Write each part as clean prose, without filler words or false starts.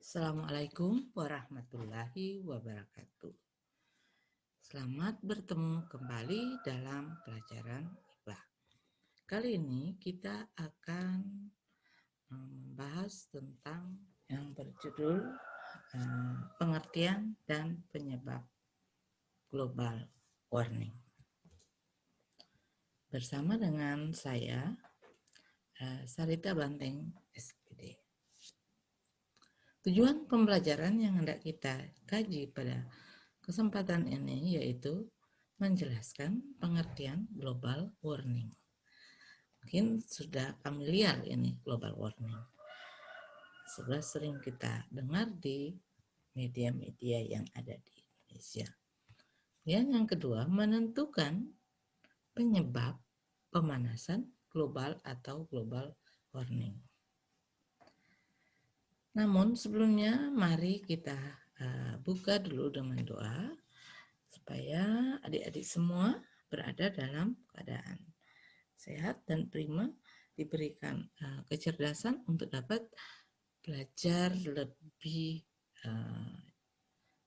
Assalamualaikum warahmatullahi wabarakatuh. Selamat bertemu kembali dalam pelajaran IPA. Kali ini kita akan membahas tentang yang berjudul pengertian dan penyebab global warming. Bersama dengan saya, Sarita Banteng, SPD. Tujuan pembelajaran yang hendak kita kaji pada kesempatan ini yaitu menjelaskan pengertian global warming. Mungkin sudah familiar ini global warming. Sudah sering kita dengar di media-media yang ada di Indonesia. Yang kedua, menentukan penyebab pemanasan global atau global warming. Namun sebelumnya mari kita buka dulu dengan doa supaya adik-adik semua berada dalam keadaan sehat dan prima, diberikan kecerdasan untuk dapat belajar lebih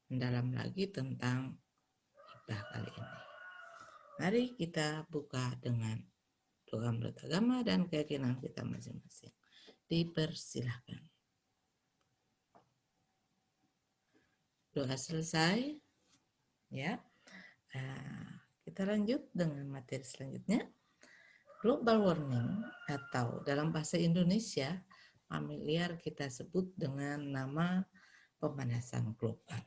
mendalam lagi tentang IPA kali ini. Mari kita buka dengan doa menurut agama dan keyakinan kita masing-masing. Dipersilahkan. Doa selesai, ya. Kita lanjut dengan materi selanjutnya. Global warming atau dalam bahasa Indonesia familiar kita sebut dengan nama pemanasan global.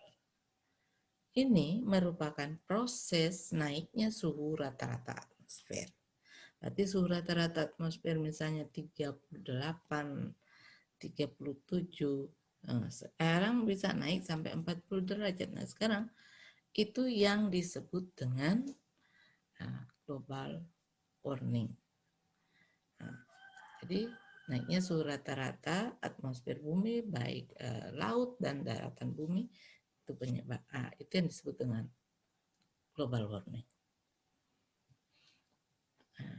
Ini merupakan proses naiknya suhu rata-rata atmosfer. Berarti suhu rata-rata atmosfer misalnya 38, 37, sekarang bisa naik sampai 40 derajat. Nah sekarang itu yang disebut dengan global warming. Jadi naiknya suhu rata-rata atmosfer bumi baik laut dan daratan bumi itu penyebab itu yang disebut dengan global warming.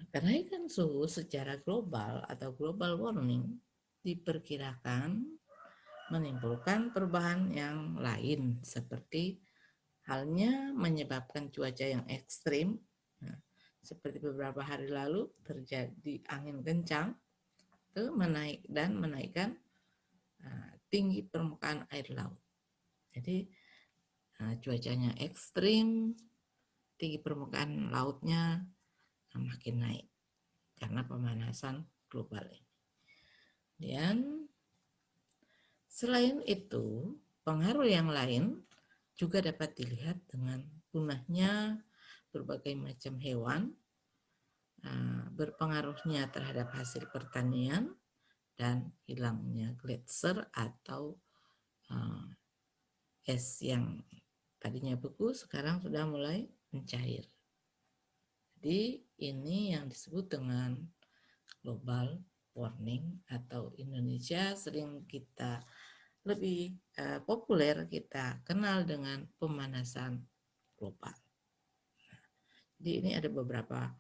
Kenaikan suhu secara global atau global warming diperkirakan menimbulkan perubahan yang lain seperti halnya menyebabkan cuaca yang ekstrim. Seperti beberapa hari lalu terjadi angin kencang itu menaikkan tinggi permukaan air laut. Jadi cuacanya ekstrim, tinggi permukaan lautnya makin naik karena pemanasan global ini. Dan selain itu, pengaruh yang lain juga dapat dilihat dengan punahnya berbagai macam hewan, berpengaruhnya terhadap hasil pertanian, dan hilangnya gletser atau es yang tadinya beku sekarang sudah mulai mencair. Jadi ini yang disebut dengan global warming atau Indonesia sering kita lebih populer kita kenal dengan pemanasan global. Jadi ini ada beberapa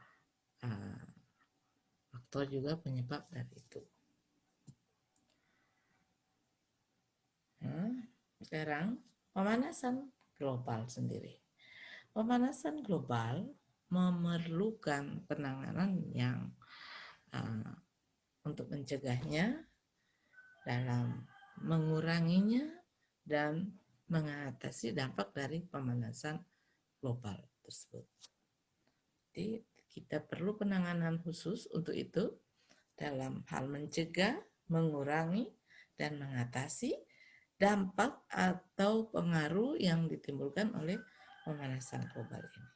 faktor juga penyebab dari itu. Sekarang pemanasan global sendiri. Pemanasan global memerlukan penanganan yang untuk mencegahnya dalam menguranginya dan mengatasi dampak dari pemanasan global tersebut. Jadi kita perlu penanganan khusus untuk itu dalam hal mencegah, mengurangi, dan mengatasi dampak atau pengaruh yang ditimbulkan oleh pemanasan global ini.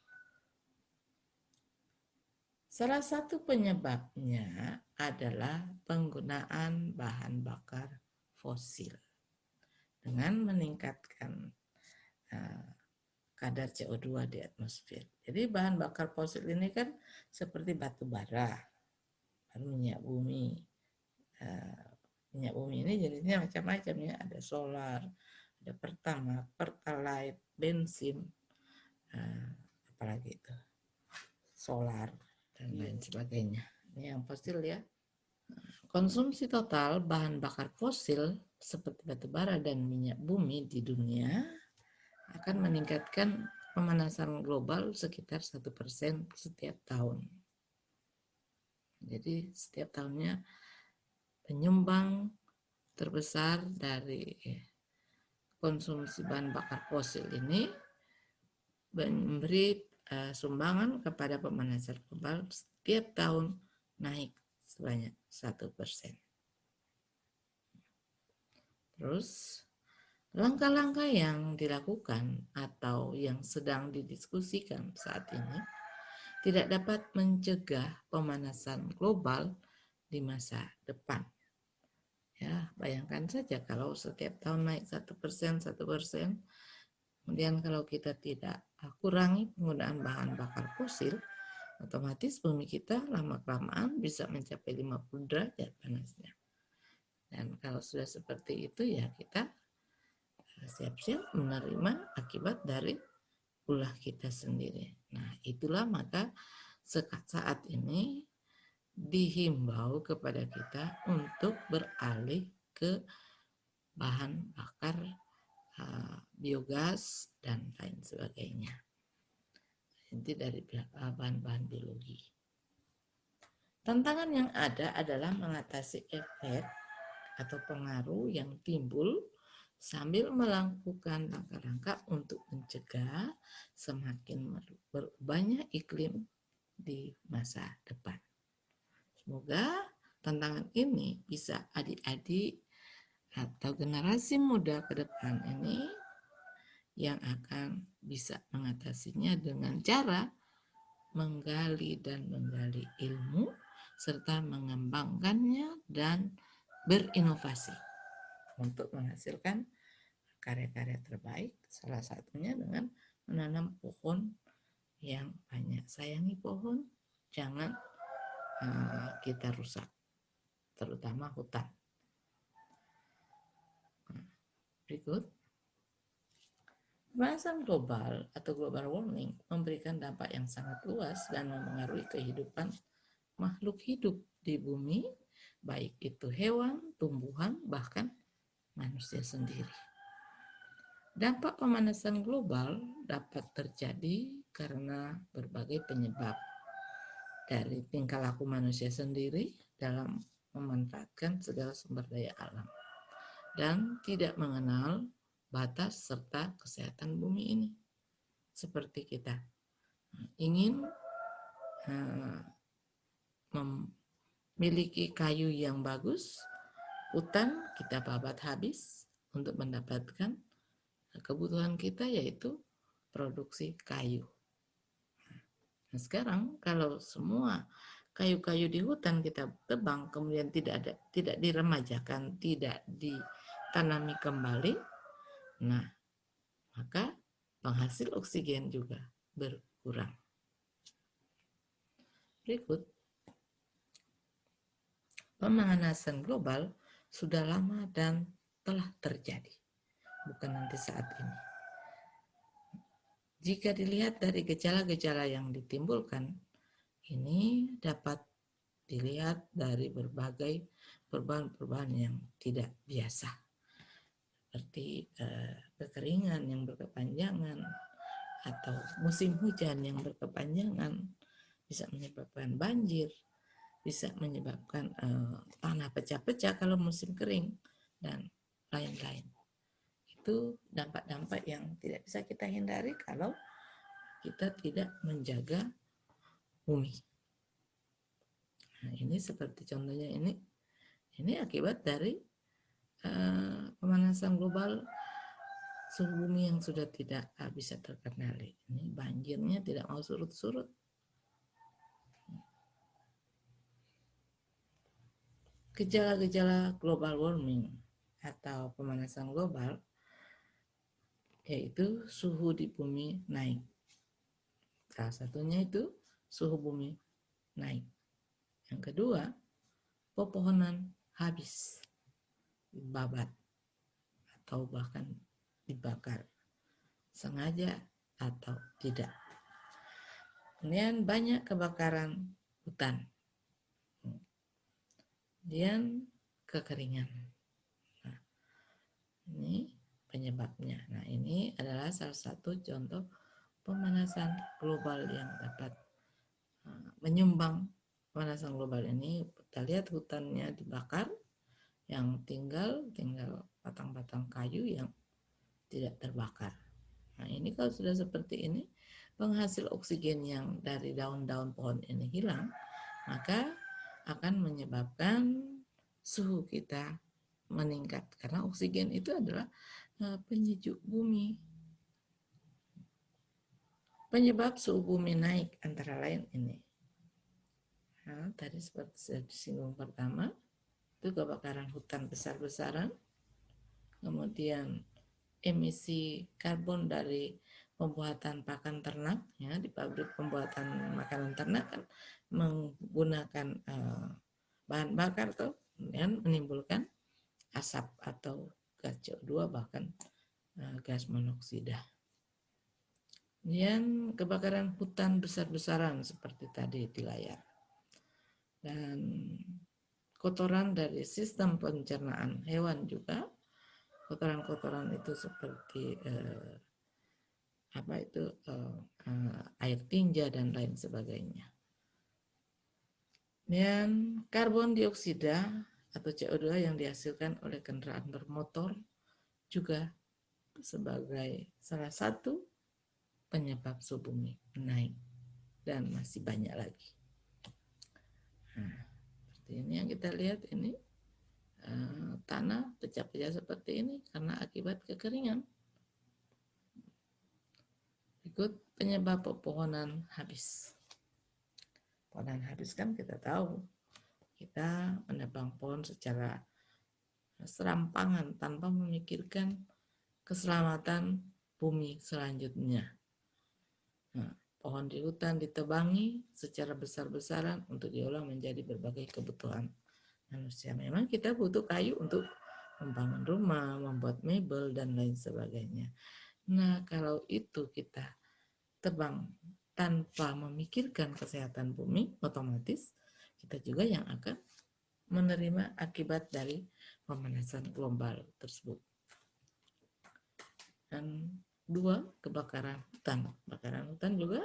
Salah satu penyebabnya adalah penggunaan bahan bakar fosil dengan meningkatkan kadar CO2 di atmosfer. Jadi bahan bakar fosil ini kan seperti batu bara, minyak bumi. Minyak bumi ini jenisnya macam-macam ya, ada solar, ada pertamax, pertalite, bensin, apalagi itu, solar dan lain sebagainya. Ini yang fosil ya. Konsumsi total bahan bakar fosil seperti batu bara dan minyak bumi di dunia akan meningkatkan pemanasan global sekitar 1% setiap tahun. Jadi setiap tahunnya penyumbang terbesar dari konsumsi bahan bakar fosil ini memberi sumbangan kepada pemanasan global setiap tahun naik sebanyak 1%. Terus langkah-langkah yang dilakukan atau yang sedang didiskusikan saat ini tidak dapat mencegah pemanasan global di masa depan. Ya, bayangkan saja kalau setiap tahun naik 1%, kemudian kalau kita tidak kurangi penggunaan bahan bakar fosil, otomatis bumi kita lama-kelamaan bisa mencapai 50 derajat panasnya. Dan kalau sudah seperti itu ya kita siap-siap menerima akibat dari ulah kita sendiri. Nah, itulah maka saat ini dihimbau kepada kita untuk beralih ke bahan bakar biogas dan lain sebagainya. Inti dari bahan-bahan biologi. Tantangan yang ada adalah mengatasi efek atau pengaruh yang timbul sambil melakukan langkah-langkah untuk mencegah semakin berubahnya iklim di masa depan. Semoga tantangan ini bisa adik-adik atau generasi muda ke depan ini yang akan bisa mengatasinya dengan cara menggali ilmu serta mengembangkannya dan berinovasi untuk menghasilkan karya-karya terbaik, salah satunya dengan menanam pohon yang banyak. Sayangi pohon, jangan kita rusak, terutama hutan. Berikut, pemanasan global atau global warming memberikan dampak yang sangat luas dan mempengaruhi kehidupan makhluk hidup di bumi, baik itu hewan, tumbuhan, bahkan manusia sendiri. Dampak pemanasan global dapat terjadi karena berbagai penyebab, dari tingkah laku manusia sendiri dalam memanfaatkan segala sumber daya alam dan tidak mengenal batas serta kesehatan bumi ini. Seperti kita ingin memiliki kayu yang bagus, hutan kita babat habis untuk mendapatkan kebutuhan kita, yaitu produksi kayu. Nah, sekarang kalau semua kayu-kayu di hutan kita tebang, kemudian tidak diremajakan, tidak ditanami kembali, nah maka penghasil oksigen juga berkurang. Berikut, pemanasan global sudah lama dan telah terjadi, bukan nanti saat ini. Jika dilihat dari gejala-gejala yang ditimbulkan, ini dapat dilihat dari berbagai perubahan-perubahan yang tidak biasa, seperti kekeringan yang berkepanjangan atau musim hujan yang berkepanjangan, bisa menyebabkan banjir, bisa menyebabkan tanah pecah-pecah kalau musim kering, dan lain-lain. Itu dampak-dampak yang tidak bisa kita hindari kalau kita tidak menjaga bumi. Nah, ini seperti contohnya ini akibat dari pemanasan global, suhu bumi yang sudah tidak bisa terkendali. Ini banjirnya tidak mau surut-surut. Gejala-gejala global warming atau pemanasan global yaitu suhu di bumi naik. Salah satunya itu suhu bumi naik. Yang kedua, pepohonan habis, dibabat atau bahkan dibakar, sengaja atau tidak. Kemudian banyak kebakaran hutan. Kemudian kekeringan. Nah, Ini penyebabnya. Nah, ini adalah salah satu contoh pemanasan global yang dapat menyumbang pemanasan global ini. Kita lihat hutannya dibakar, yang tinggal batang-batang kayu yang tidak terbakar. Nah, ini kalau sudah seperti ini, penghasil oksigen yang dari daun-daun pohon ini hilang, maka akan menyebabkan suhu kita meningkat, karena oksigen itu adalah penyejuk bumi. Penyebab suhu bumi naik antara lain ini. Nah, tadi seperti saya disinggung pertama, itu kebakaran hutan besar-besaran, kemudian emisi karbon dari pembuatan pakan ternak, ya, di pabrik pembuatan makanan ternak kan menggunakan bahan bakar tuh, dan menimbulkan asap atau gas CO2, bahkan gas monoksida. Kemudian kebakaran hutan besar-besaran seperti tadi di layar. Dan kotoran dari sistem pencernaan hewan juga, kotoran-kotoran itu seperti air tinja dan lain sebagainya. Dan karbon dioksida atau CO2 yang dihasilkan oleh kendaraan bermotor juga sebagai salah satu penyebab suhu bumi naik, dan masih banyak lagi. Nah, seperti ini yang kita lihat ini, tanah pecah-pecah seperti ini karena akibat kekeringan. Berikut penyebab pepohonan habis. Pohonan habis kan kita tahu, kita menebang pohon secara serampangan tanpa memikirkan keselamatan bumi selanjutnya. Nah, pohon di hutan ditebangi secara besar-besaran untuk diolah menjadi berbagai kebutuhan manusia. Memang kita butuh kayu untuk membangun rumah, membuat mebel, dan lain sebagainya. Nah, kalau itu kita tebang tanpa memikirkan kesehatan bumi, otomatis kita juga yang akan menerima akibat dari pemanasan global tersebut. Dan dua, kebakaran hutan. Kebakaran hutan juga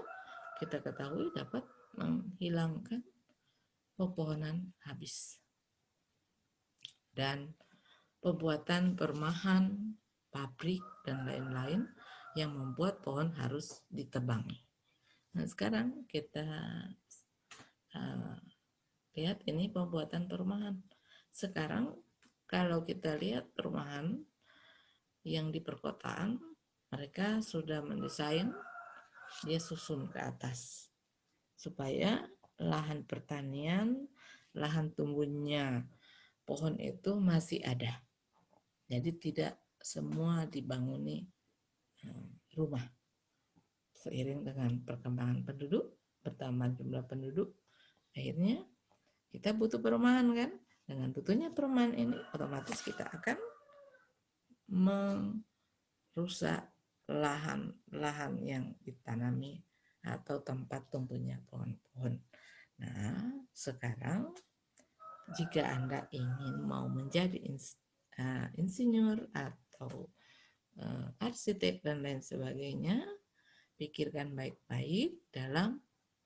kita ketahui dapat menghilangkan pepohonan habis. Dan pembuatan perumahan, pabrik, dan lain-lain yang membuat pohon harus ditebang. Nah, sekarang kita lihat ini pembuatan perumahan. Sekarang kalau kita lihat perumahan yang di perkotaan, mereka sudah mendesain dia susun ke atas supaya lahan pertanian, lahan tumbuhnya pohon itu masih ada. Jadi tidak semua dibanguni rumah. Seiring dengan perkembangan penduduk, bertambah jumlah penduduk, akhirnya kita butuh perumahan kan. Dengan butuhnya perumahan ini, otomatis kita akan merusak lahan yang ditanami atau tempat tumbuhnya pohon-pohon. Nah, sekarang jika Anda ingin mau menjadi insinyur atau arsitek dan lain sebagainya, pikirkan baik-baik dalam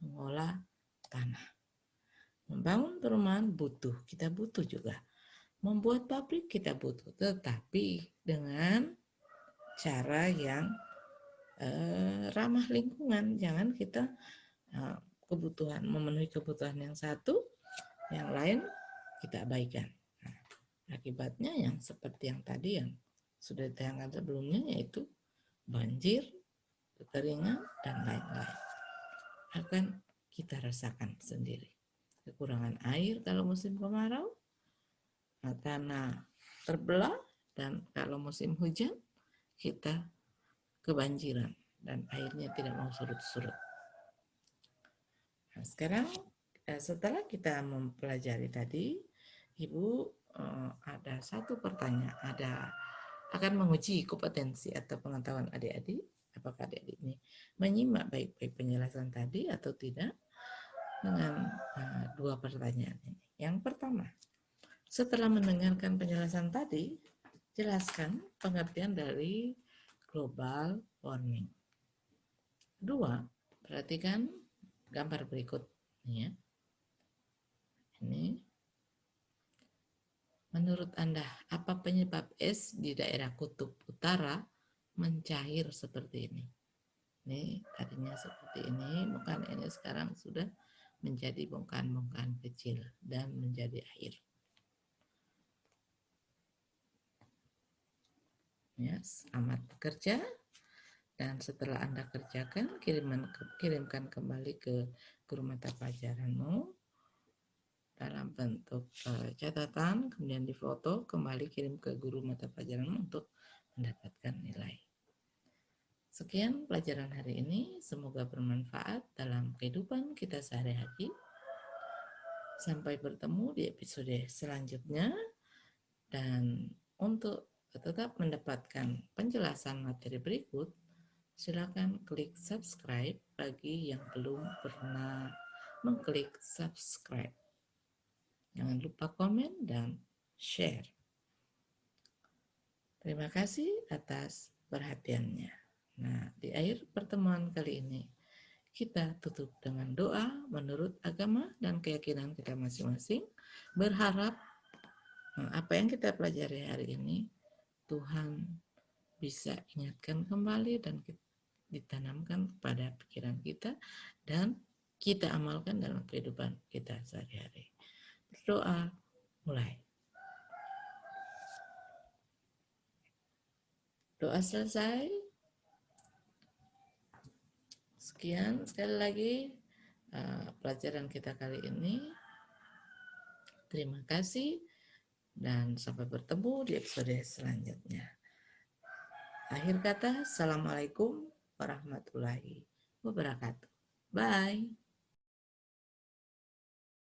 mengolah tanah. Membangun perumahan kita butuh juga. Membuat pabrik kita butuh, tetapi dengan cara yang ramah lingkungan. Jangan kita memenuhi kebutuhan yang satu, yang lain kita abaikan. Nah, akibatnya yang seperti yang tadi yang sudah ditayangkan sebelumnya, yaitu banjir, kekeringan, dan lain-lain akan kita rasakan sendiri. Kekurangan air kalau musim kemarau, tanah terbelah, dan kalau musim hujan kita kebanjiran dan airnya tidak mau surut-surut. Nah, sekarang setelah kita mempelajari tadi, Ibu ada satu pertanyaan, akan menguji kompetensi atau pengetahuan adik-adik. Apakah adik-adik ini menyimak baik-baik penjelasan tadi atau tidak? Dengan dua pertanyaan ini. Yang pertama, setelah mendengarkan penjelasan tadi, jelaskan pengertian dari global warming. Kedua, perhatikan gambar berikut ya. Ini menurut Anda, apa penyebab es di daerah kutub utara mencair seperti ini? Ini tadinya seperti ini, bukan ini sekarang sudah menjadi bongkahan-bongkahan kecil dan menjadi air. Ya, selamat bekerja. Dan setelah Anda kerjakan, kirimkan kembali ke guru mata pelajaranmu dalam bentuk catatan, kemudian difoto, kembali kirim ke guru mata pelajaranmu untuk mendapatkan nilai. Sekian pelajaran hari ini, semoga bermanfaat dalam kehidupan kita sehari-hari. Sampai bertemu di episode selanjutnya, dan untuk tetap mendapatkan penjelasan materi berikut, silakan klik subscribe bagi yang belum pernah mengklik subscribe. Jangan lupa komen dan share. Terima kasih atas perhatiannya. Nah, di akhir pertemuan kali ini, kita tutup dengan doa menurut agama dan keyakinan kita masing-masing. Berharap apa yang kita pelajari hari ini, Tuhan bisa ingatkan kembali dan ditanamkan pada pikiran kita dan kita amalkan dalam kehidupan kita sehari-hari. Berdoa, mulai. Doa selesai. Sekian sekali lagi pelajaran kita kali ini. Terima kasih dan sampai bertemu di episode selanjutnya. Akhir kata, Assalamualaikum warahmatullahi wabarakatuh. Bye.